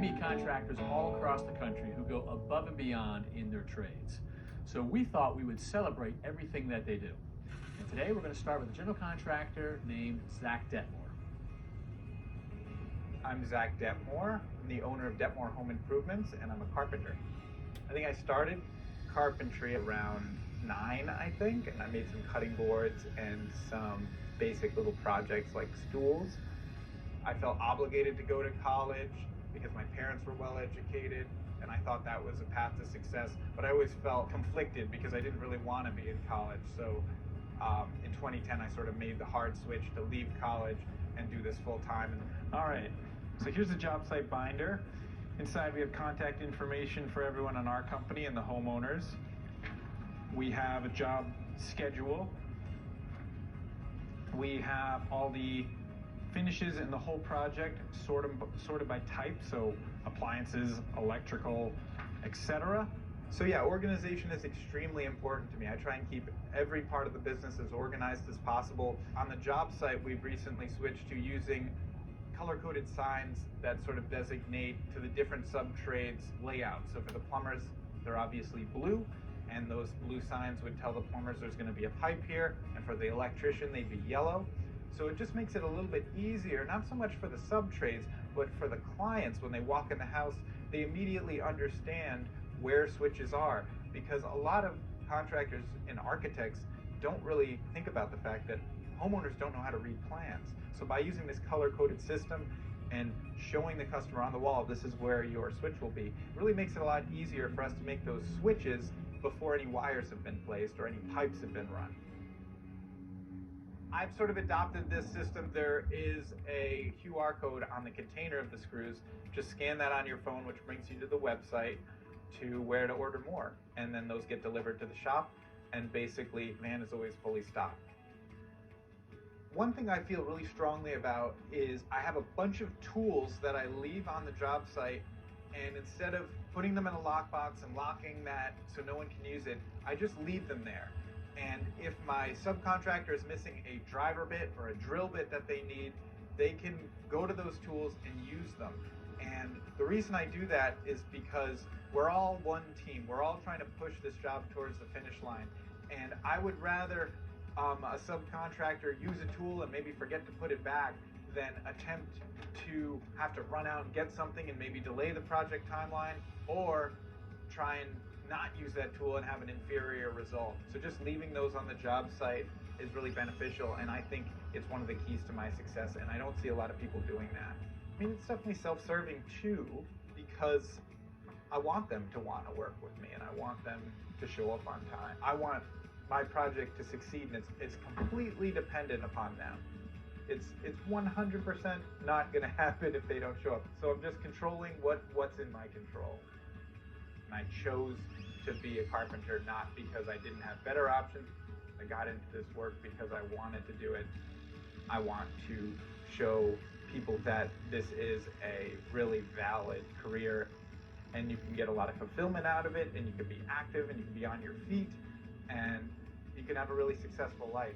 meet contractors all across the country who go above and beyond in their trades. So we thought we would celebrate everything that they do. And today we're going to start with a general contractor named Zach Detmore. I'm Zach Detmore. I'm the owner of Detmore Home Improvements, and I'm a carpenter. I think I started carpentry around 9, I think, and I made some cutting boards and some basic little projects like stools. I felt obligated to go to college because my parents were well educated, and I thought that was a path to success, but I always felt conflicted because I didn't really want to be in college. So in 2010, I sort of made the hard switch to leave college and do this full time. All right, so here's the job site binder. Inside we have contact information for everyone on our company and the homeowners. We have a job schedule. We have all the finishes in the whole project sorted by type, so appliances, electrical, etc. So yeah, organization is extremely important to me. I try and keep every part of the business as organized as possible. On the job site, we've recently switched to using color-coded signs that sort of designate to the different sub-trades layouts. So for the plumbers, they're obviously blue, and those blue signs would tell the plumbers there's going to be a pipe here, and for the electrician, they'd be yellow. So it just makes it a little bit easier, not so much for the sub-trades, but for the clients. When they walk in the house, they immediately understand where switches are, because a lot of contractors and architects don't really think about the fact that homeowners don't know how to read plans. So by using this color-coded system and showing the customer on the wall, this is where your switch will be, it really makes it a lot easier for us to make those switches before any wires have been placed or any pipes have been run. I've sort of adopted this system. There is a QR code on the container of the screws. Just scan that on your phone, which brings you to the website to where to order more. And then those get delivered to the shop, and basically, van is always fully stocked. One thing I feel really strongly about is I have a bunch of tools that I leave on the job site, and instead of putting them in a lockbox and locking that so no one can use it, I just leave them there. And if my subcontractor is missing a driver bit or a drill bit that they need, they can go to those tools and use them. And the reason I do that is because we're all one team. We're all trying to push this job towards the finish line. And I would rather a subcontractor use a tool and maybe forget to put it back than attempt to have to run out and get something and maybe delay the project timeline, or try and not use that tool and have an inferior result. So just leaving those on the job site is really beneficial, and I think it's one of the keys to my success, and I don't see a lot of people doing that. I mean, it's definitely self-serving too, because I want them to want to work with me, and I want them to show up on time. I want my project to succeed, and it's completely dependent upon them. It's 100% not going to happen if they don't show up. So I'm just controlling what's in my control. And I chose to be a carpenter not because I didn't have better options. I got into this work because I wanted to do it. I want to show people that this is a really valid career, and you can get a lot of fulfillment out of it, and you can be active, and you can be on your feet, and you can have a really successful life.